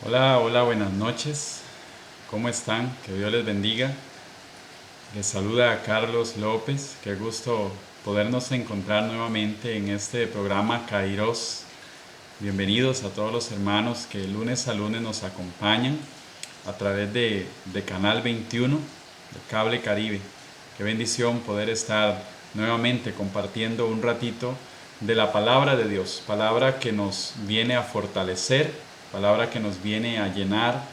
Hola, hola, buenas noches. ¿Cómo están? Que Dios les bendiga. Les saluda a Carlos López. Qué gusto podernos encontrar nuevamente en este programa Kairos. Bienvenidos a todos los hermanos que lunes a lunes nos acompañan a través de Canal 21 de Cable Caribe. Qué bendición poder estar nuevamente compartiendo un ratito de la palabra de Dios, palabra que nos viene a fortalecer, palabra que nos viene a llenar,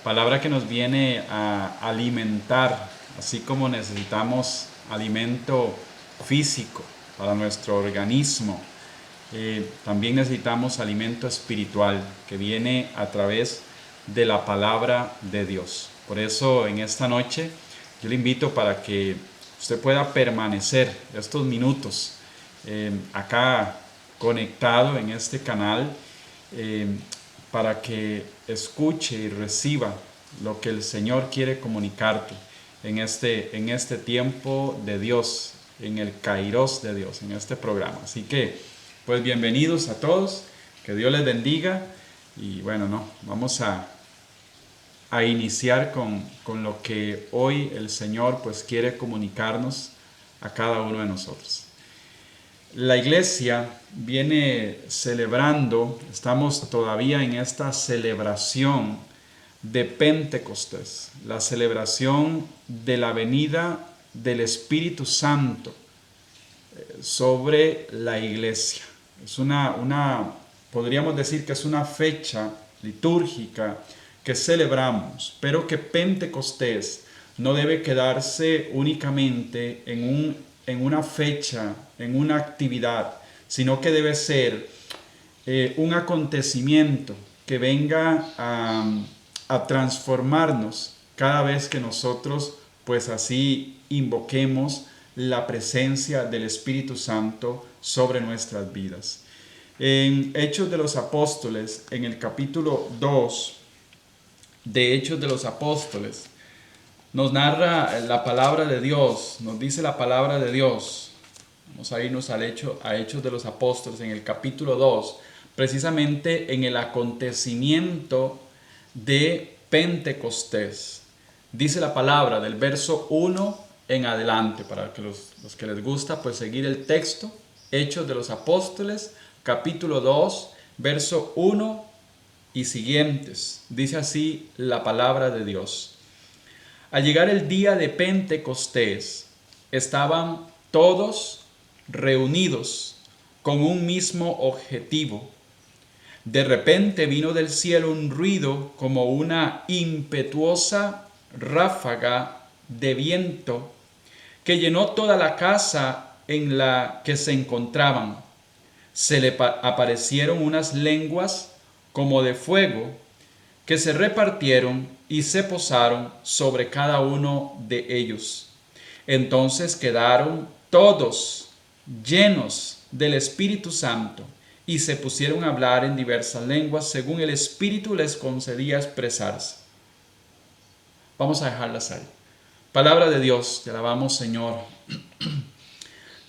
palabra que nos viene a alimentar, así como necesitamos alimento físico para nuestro organismo. También necesitamos alimento espiritual que viene a través de la palabra de Dios. Por eso en esta noche yo le invito para que usted pueda permanecer estos minutos acá conectado en este canal, eh, para que escuche y reciba lo que el Señor quiere comunicarte en este tiempo de Dios, en el Kairos de Dios, en este programa. Así que, pues bienvenidos a todos, que Dios les bendiga y bueno, no, vamos a iniciar con lo que hoy el Señor pues quiere comunicarnos a cada uno de nosotros. La iglesia viene celebrando, estamos todavía en esta celebración de Pentecostés, la celebración de la venida del Espíritu Santo sobre la iglesia. Es podríamos decir que es una fecha litúrgica que celebramos, pero que Pentecostés no debe quedarse únicamente en una fecha, en una actividad, sino que debe ser un acontecimiento que venga a transformarnos cada vez que nosotros pues así invoquemos la presencia del Espíritu Santo sobre nuestras vidas. En Hechos de los Apóstoles, en el capítulo 2 de Hechos de los Apóstoles, nos narra la palabra de Dios, nos dice la palabra de Dios. Vamos a irnos a Hechos de los Apóstoles en el capítulo 2, precisamente en el acontecimiento de Pentecostés. Dice la palabra del verso 1 en adelante, para que los que les gusta pues seguir el texto. Hechos de los Apóstoles, capítulo 2, verso 1 y siguientes. Dice así la palabra de Dios. Al llegar el día de Pentecostés, estaban todos reunidos con un mismo objetivo. De repente vino del cielo un ruido como una impetuosa ráfaga de viento que llenó toda la casa en la que se encontraban. Se le aparecieron unas lenguas como de fuego que se repartieron y se posaron sobre cada uno de ellos. Entonces quedaron todos llenos del Espíritu Santo y se pusieron a hablar en diversas lenguas según el Espíritu les concedía expresarse. Vamos a dejarlas ahí. Palabra de Dios, te alabamos, Señor.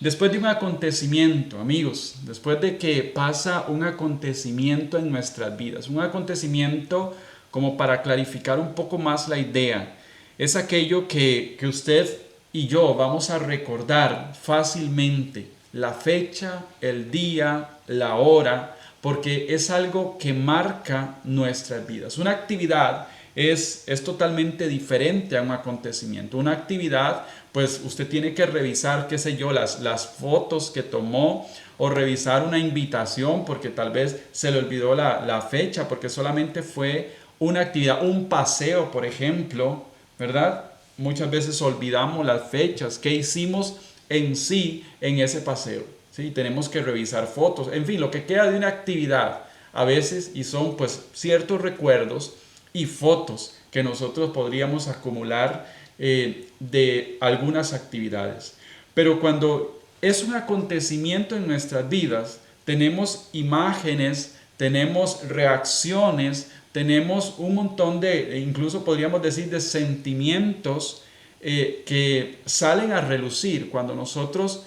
Después de un acontecimiento, amigos, después de que pasa un acontecimiento en nuestras vidas, un acontecimiento como para clarificar un poco más la idea, es aquello que usted y yo vamos a recordar fácilmente, la fecha, el día, la hora, porque es algo que marca nuestras vidas. Una actividad es totalmente diferente a un acontecimiento. Una actividad, pues usted tiene que revisar, qué sé yo, las fotos que tomó o revisar una invitación porque tal vez se le olvidó la fecha, porque solamente fue una actividad, un paseo, por ejemplo, ¿verdad? Muchas veces olvidamos las fechas que hicimos en sí en ese paseo. ¿Sí? Tenemos que revisar fotos, en fin, lo que queda de una actividad a veces, y son pues ciertos recuerdos y fotos que nosotros podríamos acumular de algunas actividades. Pero cuando es un acontecimiento en nuestras vidas, tenemos imágenes, tenemos reacciones, tenemos un montón de, incluso podríamos decir, de sentimientos que salen a relucir cuando nosotros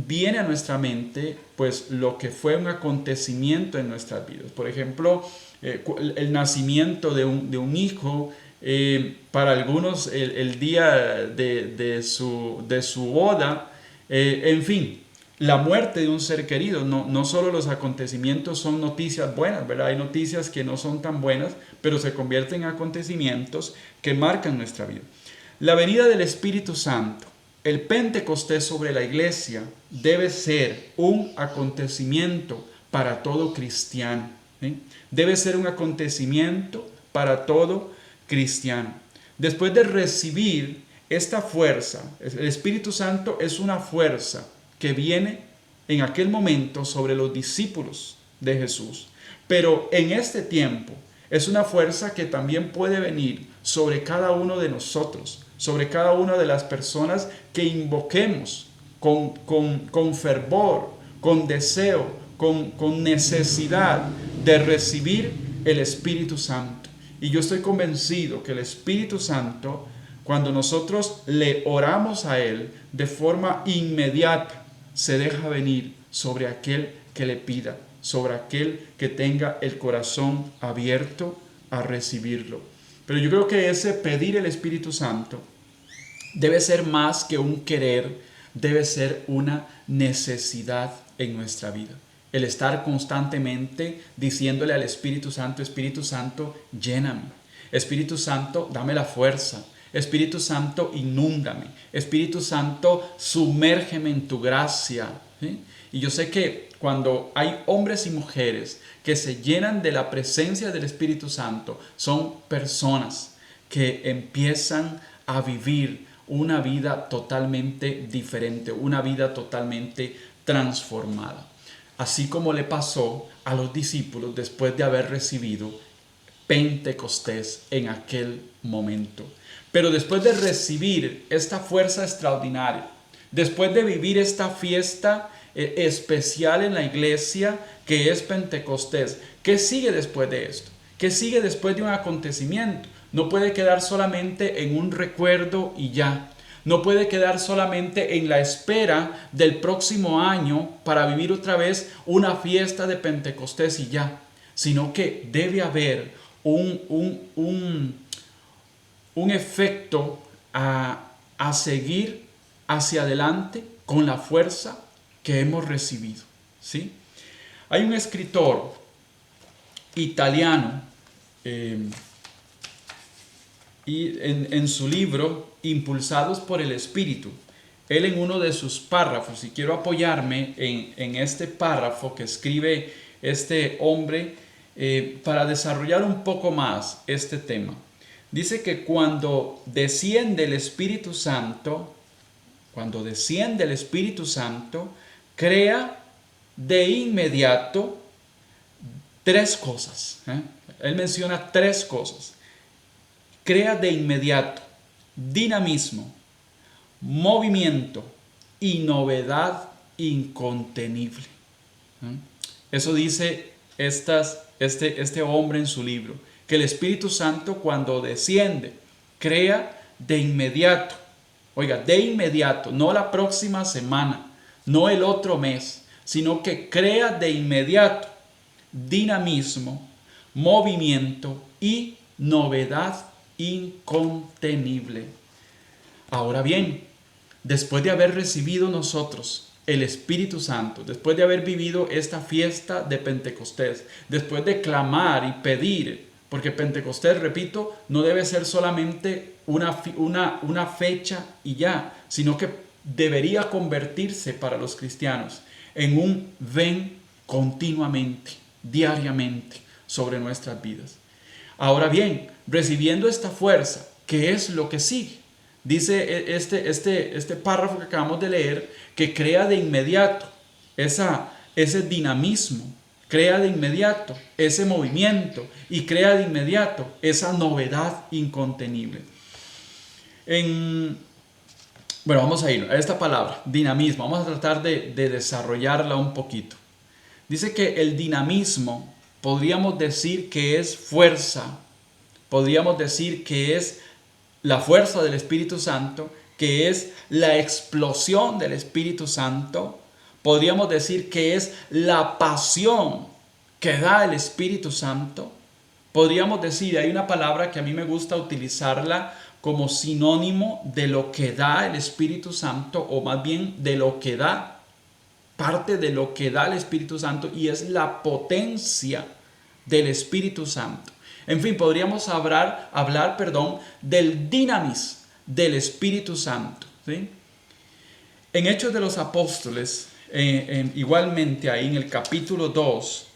viene a nuestra mente pues lo que fue un acontecimiento en nuestras vidas. Por ejemplo, el nacimiento de un hijo, para algunos el día de su boda, en fin, la muerte de un ser querido. No solo los acontecimientos son noticias buenas, ¿verdad? Hay noticias que no son tan buenas, pero se convierten en acontecimientos que marcan nuestra vida. La venida del Espíritu Santo, el Pentecostés sobre la iglesia, debe ser un acontecimiento para todo cristiano, ¿sí? Debe ser un acontecimiento para todo cristiano. Después de recibir esta fuerza, el Espíritu Santo es una fuerza que viene en aquel momento sobre los discípulos de Jesús. Pero en este tiempo es una fuerza que también puede venir sobre cada uno de nosotros, sobre cada una de las personas que invoquemos con fervor, con deseo, con necesidad de recibir el Espíritu Santo. Y yo estoy convencido que el Espíritu Santo, cuando nosotros le oramos a Él de forma inmediata, se deja venir sobre aquel que le pida, sobre aquel que tenga el corazón abierto a recibirlo. Pero yo creo que ese pedir el Espíritu Santo debe ser más que un querer, debe ser una necesidad en nuestra vida. El estar constantemente diciéndole al Espíritu Santo, lléname. Espíritu Santo, dame la fuerza. Espíritu Santo, inúndame. Espíritu Santo, sumérgeme en tu gracia. ¿Sí? Y yo sé que cuando hay hombres y mujeres que se llenan de la presencia del Espíritu Santo, son personas que empiezan a vivir una vida totalmente diferente, una vida totalmente transformada. Así como le pasó a los discípulos después de haber recibido Pentecostés en aquel momento. Pero después de recibir esta fuerza extraordinaria, después de vivir esta fiesta especial en la iglesia que es Pentecostés, ¿qué sigue después de esto? ¿Qué sigue después de un acontecimiento? No puede quedar solamente en un recuerdo y ya. No puede quedar solamente en la espera del próximo año para vivir otra vez una fiesta de Pentecostés y ya. Sino que debe haber un efecto a seguir hacia adelante con la fuerza que hemos recibido, ¿sí? Hay un escritor italiano y en su libro Impulsados por el Espíritu, él en uno de sus párrafos, y quiero apoyarme en este párrafo que escribe este hombre para desarrollar un poco más este tema. Dice que cuando desciende el Espíritu Santo, crea de inmediato tres cosas. Él menciona tres cosas. Crea de inmediato dinamismo, movimiento y novedad incontenible. Eso dice este hombre en su libro, que el Espíritu Santo cuando desciende crea de inmediato. Oiga, de inmediato, no la próxima semana, no el otro mes, sino que crea de inmediato dinamismo, movimiento y novedad incontenible. Ahora bien, después de haber recibido nosotros el Espíritu Santo, después de haber vivido esta fiesta de Pentecostés, después de clamar y pedir, porque Pentecostés, repito, no debe ser solamente una fecha y ya, sino que debería convertirse para los cristianos en un ven continuamente, diariamente, sobre nuestras vidas. Ahora bien, recibiendo esta fuerza, ¿qué es lo que sigue? Dice este párrafo que acabamos de leer, que crea de inmediato ese dinamismo, crea de inmediato ese movimiento y crea de inmediato esa novedad incontenible. Bueno, vamos a ir a esta palabra, dinamismo. Vamos a tratar de desarrollarla un poquito. Dice que el dinamismo, podríamos decir que es fuerza, podríamos decir que es la fuerza del Espíritu Santo, que es la explosión del Espíritu Santo podríamos decir que es la pasión que da el Espíritu Santo. Podríamos decir, hay una palabra que a mí me gusta utilizarla como sinónimo de lo que da el Espíritu Santo, o más bien de lo que da, parte de lo que da el Espíritu Santo, y es la potencia del Espíritu Santo. En fin, podríamos hablar, del dinamis del Espíritu Santo, ¿sí? En Hechos de los Apóstoles, igualmente ahí en el capítulo 2,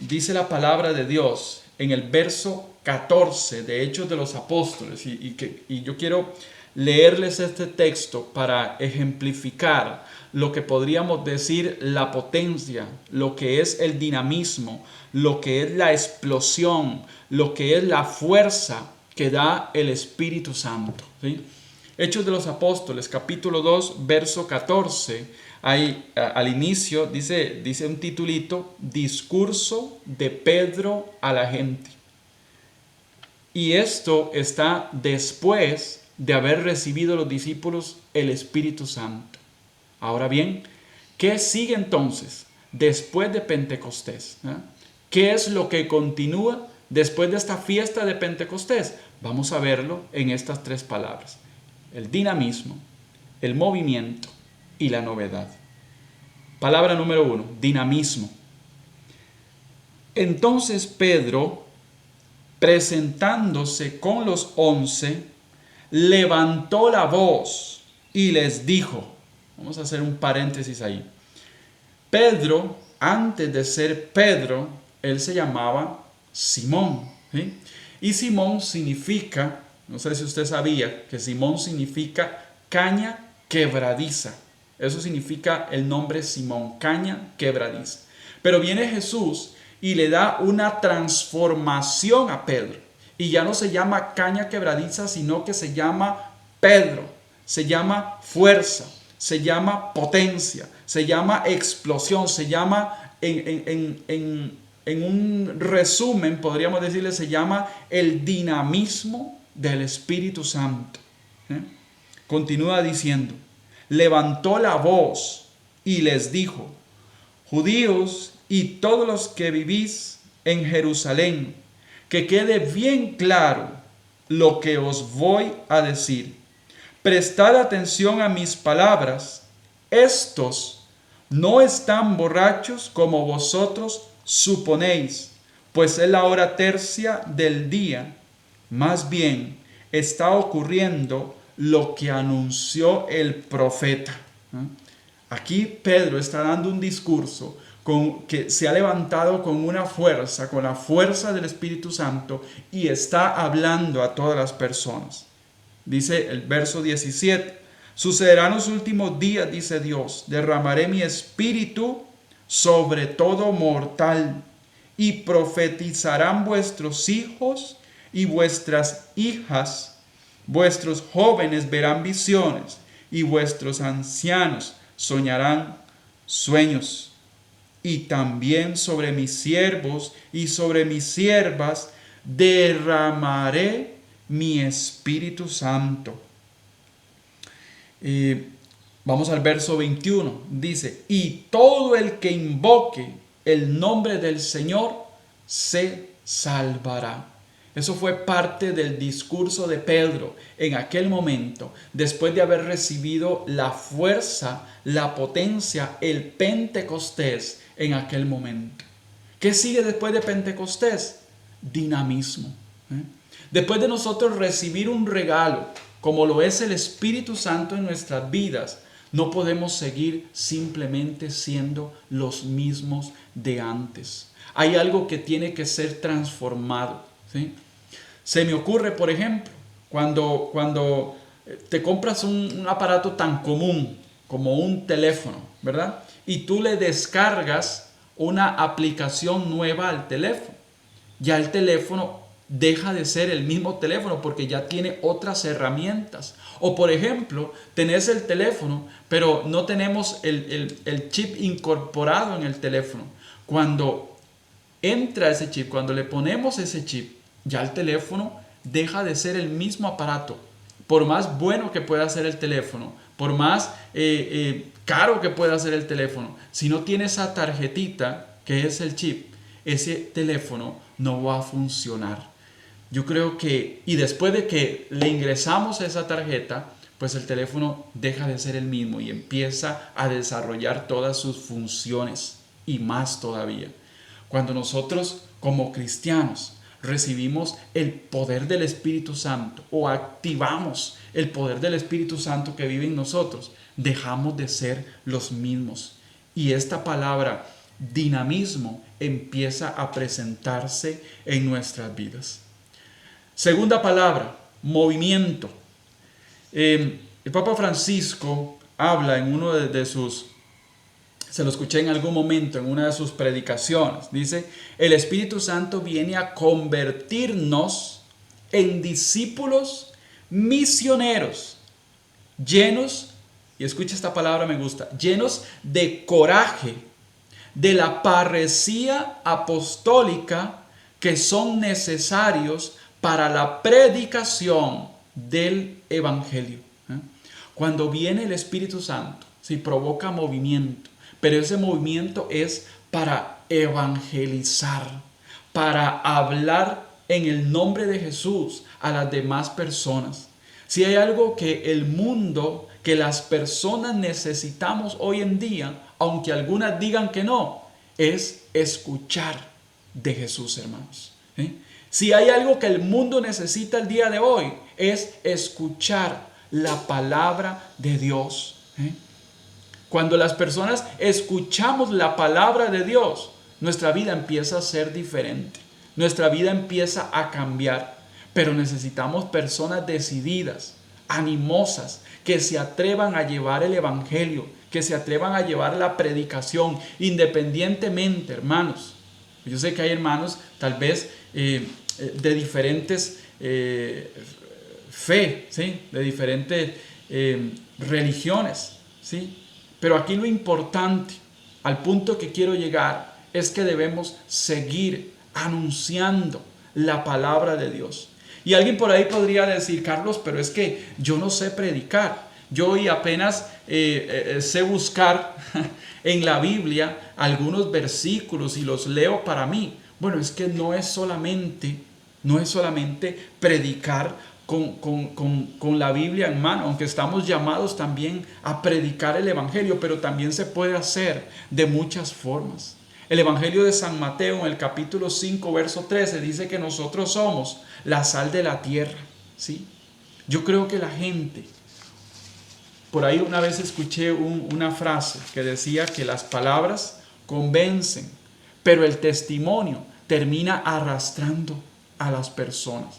dice la palabra de Dios en el verso 14 de Hechos de los Apóstoles, y yo quiero leerles este texto para ejemplificar lo que podríamos decir la potencia, lo que es el dinamismo, lo que es la explosión, lo que es la fuerza que da el Espíritu Santo, ¿sí? Hechos de los Apóstoles, capítulo 2, verso 14, ahí al inicio dice un titulito: discurso de Pedro a la gente. Y esto está después de haber recibido los discípulos el Espíritu Santo. Ahora bien, ¿qué sigue entonces después de Pentecostés? ¿Qué es lo que continúa después de esta fiesta de Pentecostés? Vamos a verlo en estas tres palabras: el dinamismo, el movimiento y la novedad. Palabra número 1, dinamismo. Entonces Pedro, presentándose con los 11, levantó la voz y les dijo, vamos a hacer un paréntesis ahí. Pedro, antes de ser Pedro, él se llamaba Simón, ¿sí? Y Simón significa, no sé si usted sabía, que Simón significa caña quebradiza. Eso significa el nombre Simón, caña quebradiza. Pero viene Jesús y le da una transformación a Pedro. Y ya no se llama caña quebradiza, sino que se llama Pedro. Se llama fuerza, se llama potencia, se llama explosión, se llama, en un resumen, podríamos decirle, se llama el dinamismo del Espíritu Santo. Continúa diciendo, levantó la voz y les dijo, judíos y todos los que vivís en Jerusalén, que quede bien claro lo que os voy a decir. Prestad atención a mis palabras. Estos no están borrachos como vosotros suponéis, pues es la hora tercia del día. Más bien está ocurriendo lo que anunció el profeta. Aquí Pedro está dando un discurso que se ha levantado con una fuerza, con la fuerza del Espíritu Santo, y está hablando a todas las personas. Dice el verso 17, sucederán los últimos días, dice Dios, derramaré mi espíritu sobre todo mortal, y profetizarán vuestros hijos y vuestras hijas, vuestros jóvenes verán visiones, y vuestros ancianos soñarán sueños. Y también sobre mis siervos y sobre mis siervas derramaré mi Espíritu Santo. Vamos al verso 21. Dice, y todo el que invoque el nombre del Señor se salvará. Eso fue parte del discurso de Pedro en aquel momento, después de haber recibido la fuerza, la potencia, el Pentecostés en aquel momento. ¿Qué sigue después de Pentecostés? Dinamismo. Después de nosotros recibir un regalo, como lo es el Espíritu Santo en nuestras vidas, no podemos seguir simplemente siendo los mismos de antes. Hay algo que tiene que ser transformado, ¿sí? Se me ocurre, por ejemplo, cuando te compras un aparato tan común como un teléfono, ¿verdad? Y tú le descargas una aplicación nueva al teléfono. Ya el teléfono deja de ser el mismo teléfono porque ya tiene otras herramientas. O por ejemplo, tenés el teléfono, pero no tenemos el chip incorporado en el teléfono. Cuando entra ese chip, cuando le ponemos ese chip, ya el teléfono deja de ser el mismo aparato. Por más bueno que pueda ser el teléfono, por más caro que pueda ser el teléfono, si no tiene esa tarjetita que es el chip, ese teléfono no va a funcionar. Yo creo que, y después de que le ingresamos esa tarjeta, pues el teléfono deja de ser el mismo y empieza a desarrollar todas sus funciones y más todavía. Cuando nosotros como cristianos recibimos el poder del Espíritu Santo o activamos el poder del Espíritu Santo que vive en nosotros, dejamos de ser los mismos. Y esta palabra dinamismo empieza a presentarse en nuestras vidas. Segunda palabra, movimiento. El Papa Francisco habla en uno de sus, se lo escuché en algún momento en una de sus predicaciones, dice, el Espíritu Santo viene a convertirnos en discípulos misioneros, llenos, y escucha esta palabra, me gusta, llenos de coraje, de la parresía apostólica que son necesarios para la predicación del Evangelio. Cuando viene el Espíritu Santo, sí, provoca movimiento, pero ese movimiento es para evangelizar, para hablar en el nombre de Jesús a las demás personas. Si hay algo que el mundo, que las personas necesitamos hoy en día, aunque algunas digan que no, es escuchar de Jesús, hermanos. Si hay algo que el mundo necesita el día de hoy, es escuchar la palabra de Dios. Cuando las personas escuchamos la palabra de Dios, nuestra vida empieza a ser diferente. Nuestra vida empieza a cambiar. Pero necesitamos personas decididas, animosas, que se atrevan a llevar el Evangelio, que se atrevan a llevar la predicación, independientemente, hermanos. Yo sé que hay hermanos, tal vez de diferentes fe, ¿sí? De diferentes religiones, ¿sí? Pero aquí lo importante, al punto que quiero llegar, es que debemos seguir anunciando la palabra de Dios. Y alguien por ahí podría decir, Carlos, pero es que yo no sé predicar. Yo hoy apenas sé buscar en la Biblia algunos versículos y los leo para mí. Bueno, es que no es solamente predicar con la Biblia en mano, aunque estamos llamados también a predicar el Evangelio, pero también se puede hacer de muchas formas. El Evangelio de San Mateo en el capítulo 5, verso 13 dice que nosotros somos la sal de la tierra, ¿sí? Yo creo que la gente, por ahí una vez escuché una frase que decía que las palabras convencen, pero el testimonio termina arrastrando a las personas.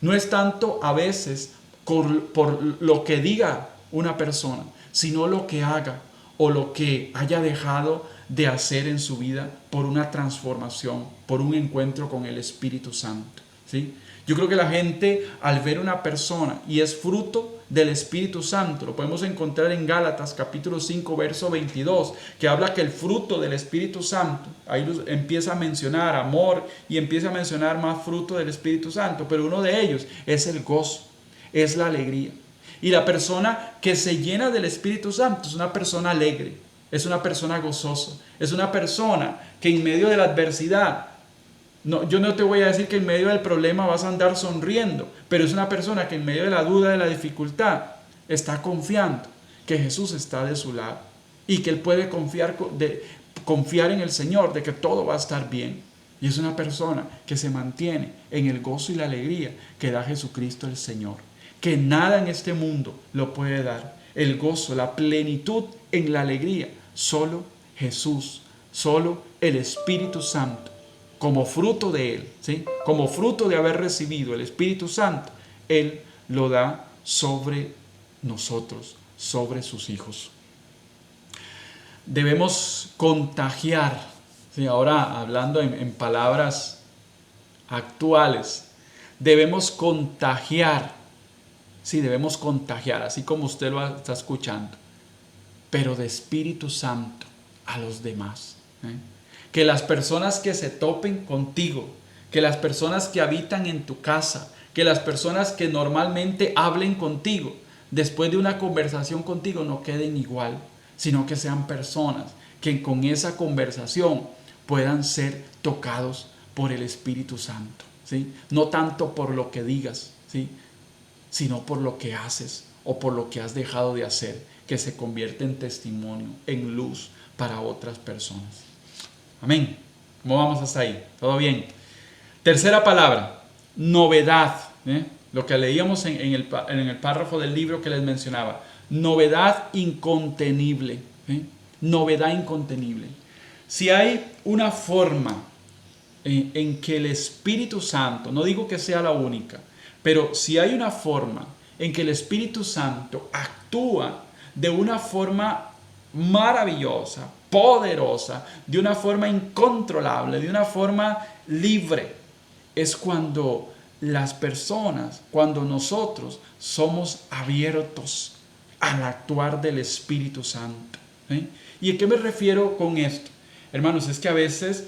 No es tanto a veces por lo que diga una persona, sino lo que haga o lo que haya dejado de hacer en su vida por una transformación, por un encuentro con el Espíritu Santo, ¿sí? Yo creo que la gente, al ver una persona y es fruto del Espíritu Santo, lo podemos encontrar en Gálatas capítulo 5 verso 22, que habla que el fruto del Espíritu Santo, ahí empieza a mencionar amor y empieza a mencionar más fruto del Espíritu Santo, pero uno de ellos es el gozo, es la alegría. Y la persona que se llena del Espíritu Santo es una persona alegre, es una persona gozosa, es una persona que en medio de la adversidad, no, yo no te voy a decir que en medio del problema vas a andar sonriendo, pero es una persona que en medio de la duda, de la dificultad, está confiando que Jesús está de su lado y que él puede confiar en el Señor, de que todo va a estar bien. Y es una persona que se mantiene en el gozo y la alegría que da Jesucristo el Señor, que nada en este mundo lo puede dar. El gozo, la plenitud en la alegría, solo Jesús, solo el Espíritu Santo. Como fruto de Él, ¿sí? Como fruto de haber recibido el Espíritu Santo, Él lo da sobre nosotros, sobre sus hijos. Debemos contagiar, ¿sí? Ahora hablando en palabras actuales, debemos contagiar, sí, debemos contagiar, así como usted lo está escuchando, pero de Espíritu Santo a los demás, ¿eh? Que las personas que se topen contigo, que las personas que habitan en tu casa, que las personas que normalmente hablen contigo, después de una conversación contigo no queden igual, sino que sean personas que con esa conversación puedan ser tocados por el Espíritu Santo, ¿sí? No tanto por lo que digas, ¿sí? Sino por lo que haces o por lo que has dejado de hacer, que se convierte en testimonio, en luz para otras personas. Amén. ¿Cómo vamos hasta ahí? ¿Todo bien? Tercera palabra, novedad. Lo que leíamos en el párrafo del libro que les mencionaba. Novedad incontenible. Novedad incontenible. Si hay una forma en que el Espíritu Santo, no digo que sea la única, pero si hay una forma en que el Espíritu Santo actúa de una forma maravillosa, poderosa, de una forma incontrolable, de una forma libre, es cuando las personas, cuando nosotros somos abiertos al actuar del Espíritu Santo. ¿Y a qué me refiero con esto? Hermanos, es que a veces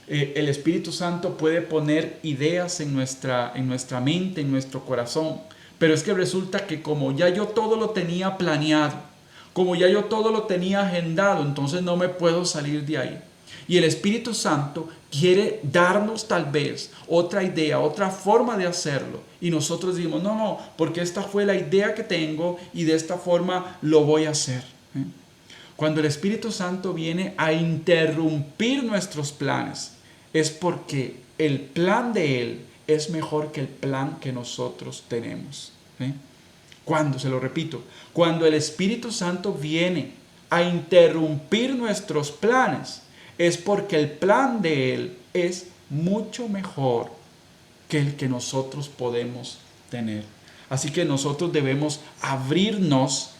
el Espíritu Santo puede poner ideas en nuestra mente, en nuestro corazón, pero es que resulta que como ya yo todo lo tenía planeado, como ya yo todo lo tenía agendado, entonces no me puedo salir de ahí. Y el Espíritu Santo quiere darnos tal vez otra idea, otra forma de hacerlo. Y nosotros decimos, no, porque esta fue la idea que tengo y de esta forma lo voy a hacer. Cuando el Espíritu Santo viene a interrumpir nuestros planes, es porque el plan de Él es mejor que el plan que nosotros tenemos. Cuando, se lo repito, cuando el Espíritu Santo viene a interrumpir nuestros planes, es porque el plan de Él es mucho mejor que el que nosotros podemos tener. Así que nosotros debemos abrirnos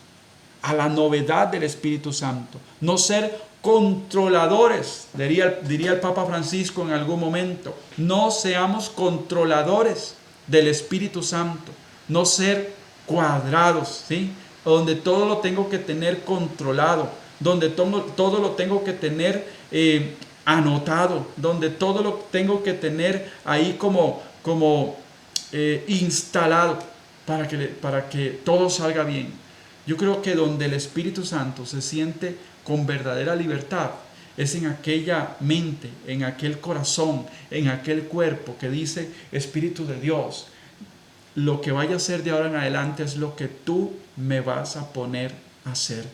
a la novedad del Espíritu Santo, no ser controladores, diría el Papa Francisco en algún momento. No seamos controladores del Espíritu Santo, no ser cuadrados, ¿sí? Donde todo lo tengo que tener controlado, donde todo lo tengo que tener anotado, donde todo lo tengo que tener ahí como instalado para que todo salga bien. Yo creo que donde el Espíritu Santo se siente con verdadera libertad es en aquella mente, en aquel corazón, en aquel cuerpo que dice, Espíritu de Dios, lo que vaya a hacer de ahora en adelante es lo que tú me vas a poner a hacer.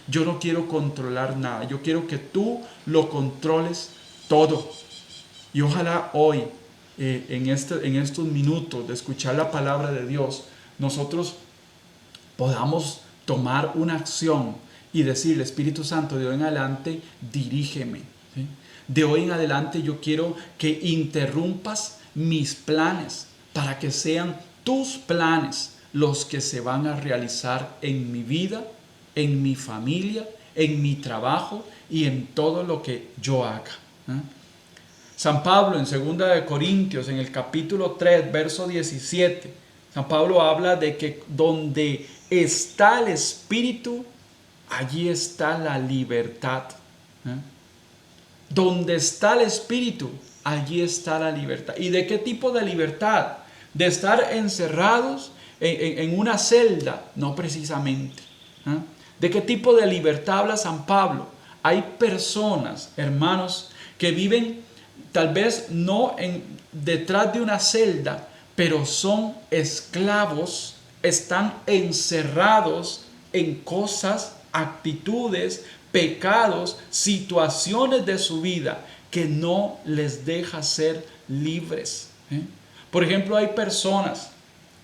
Yo no quiero controlar nada, yo quiero que tú lo controles todo. Y ojalá hoy, en estos minutos de escuchar la palabra de Dios, nosotros podamos tomar una acción y decirle, Espíritu Santo, de hoy en adelante, dirígeme. ¿Sí? De hoy en adelante yo quiero que interrumpas mis planes para que sean tus planes los que se van a realizar en mi vida, en mi familia, en mi trabajo y en todo lo que yo haga. San Pablo en 2 Corintios, en el capítulo 3, verso 17, San Pablo habla de que donde está el Espíritu, allí está la libertad. Donde está el Espíritu, allí está la libertad. ¿Y de qué tipo de libertad? ¿De estar encerrados en una celda? No precisamente. ¿De qué tipo de libertad habla San Pablo? Hay personas, hermanos, que viven tal vez no detrás de una celda, pero son esclavos, están encerrados en cosas, actitudes, pecados, situaciones de su vida que no les deja ser libres. Por ejemplo, hay personas,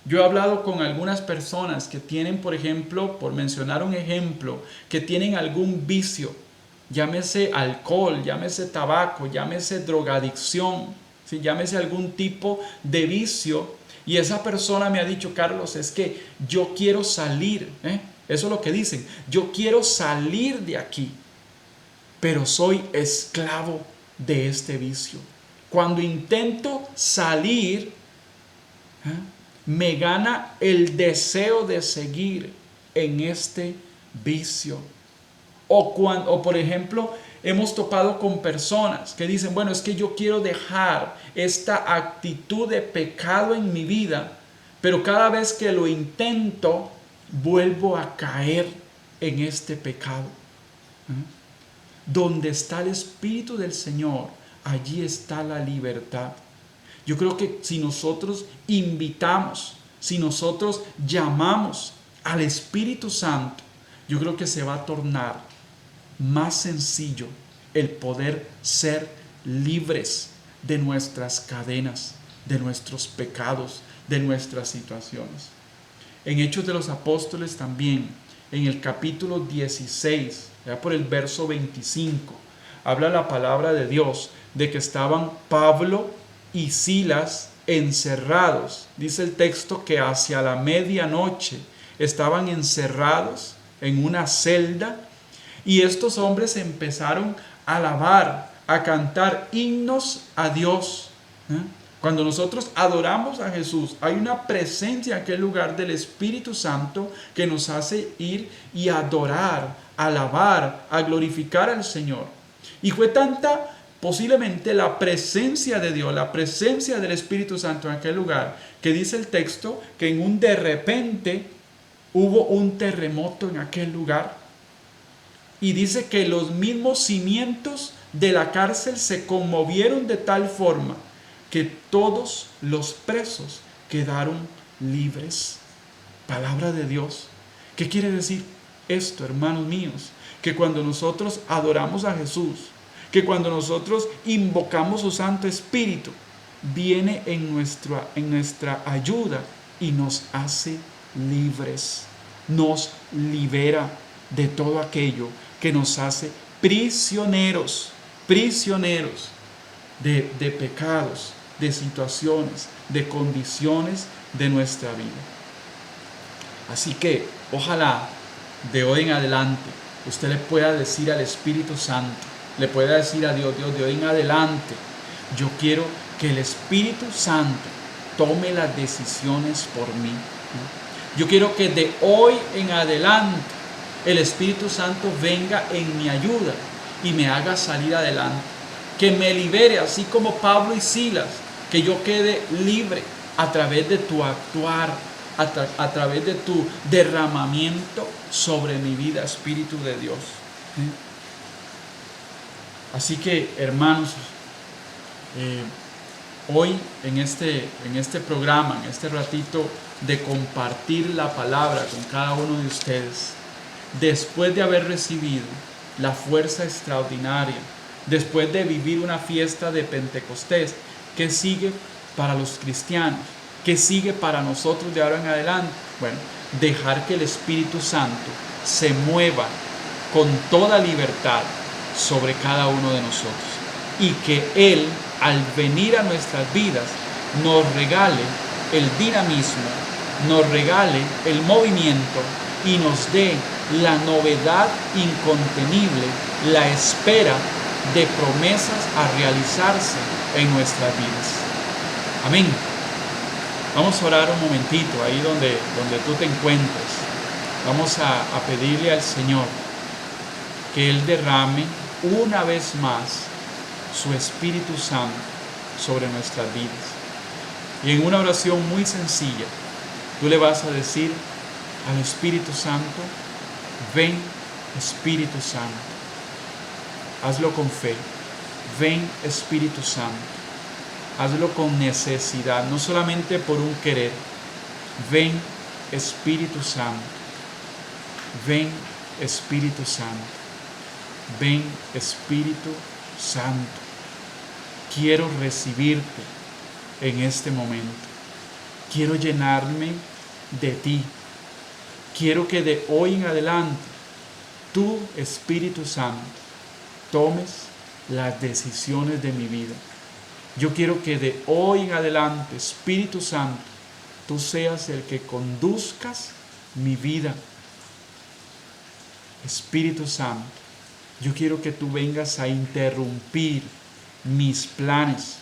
yo he hablado con algunas personas que tienen, por ejemplo, por mencionar un ejemplo, que tienen algún vicio, llámese alcohol, llámese tabaco, llámese drogadicción, ¿sí? Llámese algún tipo de vicio, y esa persona me ha dicho, Carlos, es que yo quiero salir, eso es lo que dicen, yo quiero salir de aquí, pero soy esclavo de este vicio. Cuando intento salir, me gana el deseo de seguir en este vicio. O por ejemplo, hemos topado con personas que dicen, bueno, es que yo quiero dejar esta actitud de pecado en mi vida, pero cada vez que lo intento, vuelvo a caer en este pecado. Donde está el Espíritu del Señor, allí está la libertad. Yo creo que si nosotros invitamos, si nosotros llamamos al Espíritu Santo, yo creo que se va a tornar más sencillo el poder ser libres de nuestras cadenas, de nuestros pecados, de nuestras situaciones. En Hechos de los Apóstoles también, en el capítulo 16, ya por el verso 25, habla la palabra de Dios de que estaban Pablo y Silas encerrados. Dice el texto que hacia la medianoche estaban encerrados en una celda y estos hombres empezaron a alabar, a cantar himnos a Dios. Cuando nosotros adoramos a Jesús, hay una presencia en aquel lugar del Espíritu Santo que nos hace ir y adorar, alabar, a glorificar al Señor. Y fue tanta posiblemente la presencia de Dios, la presencia del Espíritu Santo en aquel lugar, que dice el texto que en un de repente hubo un terremoto en aquel lugar. Y dice que los mismos cimientos de la cárcel se conmovieron de tal forma que todos los presos quedaron libres. Palabra de Dios. ¿Qué quiere decir esto, hermanos míos? Que cuando nosotros adoramos a Jesús, que cuando nosotros invocamos su Santo Espíritu, viene en nuestra ayuda y nos hace libres, nos libera de todo aquello que nos hace prisioneros de pecados, de situaciones, de condiciones de nuestra vida. Así que ojalá de hoy en adelante usted le pueda decir al Espíritu Santo, le pueda decir a Dios, Dios, de hoy en adelante yo quiero que el Espíritu Santo tome las decisiones por mí. Yo quiero que de hoy en adelante el Espíritu Santo venga en mi ayuda y me haga salir adelante. Que me libere, así como Pablo y Silas, que yo quede libre a través de tu actuar, a través de tu derramamiento sobre mi vida, Espíritu de Dios. Así que, hermanos, hoy en este programa, en este ratito de compartir la palabra con cada uno de ustedes, después de haber recibido la fuerza extraordinaria, después de vivir una fiesta de Pentecostés, ¿qué sigue para los cristianos? ¿Qué sigue para nosotros de ahora en adelante? Bueno, dejar que el Espíritu Santo se mueva con toda libertad sobre cada uno de nosotros y que Él, al venir a nuestras vidas, nos regale el dinamismo, nos regale el movimiento y nos dé la novedad incontenible, la espera de promesas a realizarse en nuestras vidas. Amén. Vamos a orar un momentito ahí donde tú te encuentres. Vamos a pedirle al Señor que Él derrame una vez más su Espíritu Santo sobre nuestras vidas. Y en una oración muy sencilla, tú le vas a decir al Espíritu Santo: ven, Espíritu Santo. Hazlo con fe. Ven, Espíritu Santo. Hazlo con necesidad, no solamente por un querer. Ven, Espíritu Santo. Ven, Espíritu Santo. Ven, Espíritu Santo. Quiero recibirte en este momento. Quiero llenarme de ti. Quiero que de hoy en adelante tú, Espíritu Santo, tomes las decisiones de mi vida. Yo quiero que de hoy en adelante, Espíritu Santo, tú seas el que conduzcas mi vida. Espíritu Santo, yo quiero que tú vengas a interrumpir mis planes,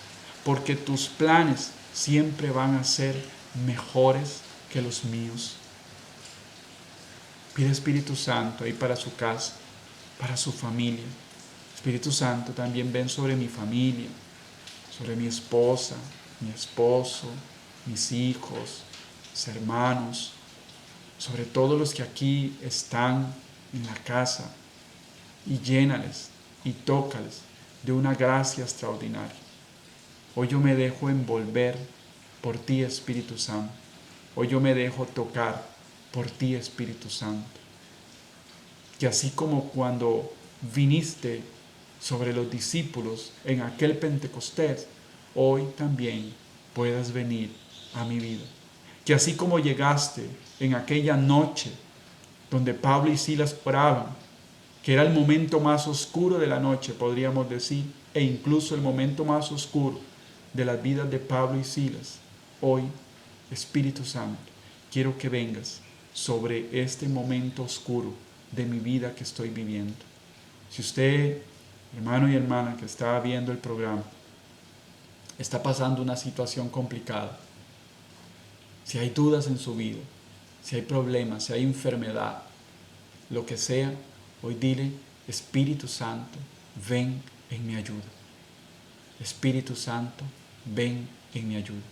porque tus planes siempre van a ser mejores que los míos. Pide Espíritu Santo ahí para su casa, para su familia. Espíritu Santo, también ven sobre mi familia, sobre mi esposa, mi esposo, mis hijos, mis hermanos, sobre todos los que aquí están en la casa. y llénales y tócales de una gracia extraordinaria. Hoy yo me dejo envolver por ti, Espíritu Santo. Hoy yo me dejo tocar por ti, Espíritu Santo. Que así como cuando viniste sobre los discípulos en aquel Pentecostés, hoy también puedas venir a mi vida. Que así como llegaste en aquella noche donde Pablo y Silas oraban, que era el momento más oscuro de la noche, podríamos decir, e incluso el momento más oscuro de las vidas de Pablo y Silas, hoy, Espíritu Santo, quiero que vengas sobre este momento oscuro de mi vida que estoy viviendo. Si usted, hermano y hermana que está viendo el programa, está pasando una situación complicada, si hay dudas en su vida, si hay problemas, si hay enfermedad, lo que sea, hoy dile: Espíritu Santo, ven en mi ayuda. Espíritu Santo, ven en mi ayuda.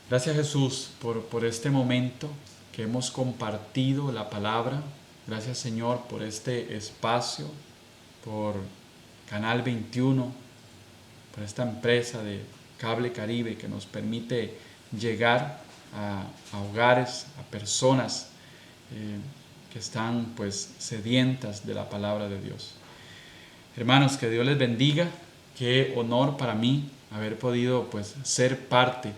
Gracias, Jesús, por este momento que hemos compartido la palabra. Gracias, Señor, por este espacio, por Canal 21, por esta empresa de Cable Caribe que nos permite llegar a hogares, a personas que están pues sedientas de la palabra de Dios. Hermanos, que Dios les bendiga. Qué honor para mí haber podido pues ser parte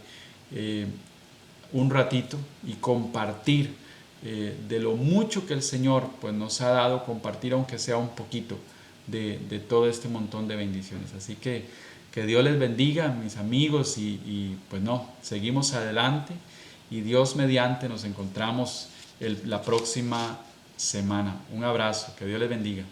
un ratito y compartir de lo mucho que el Señor pues nos ha dado, compartir aunque sea un poquito de todo este montón de bendiciones. Así que Dios les bendiga, mis amigos, y pues no, seguimos adelante y Dios mediante nos encontramos la próxima semana. Un abrazo, que Dios les bendiga.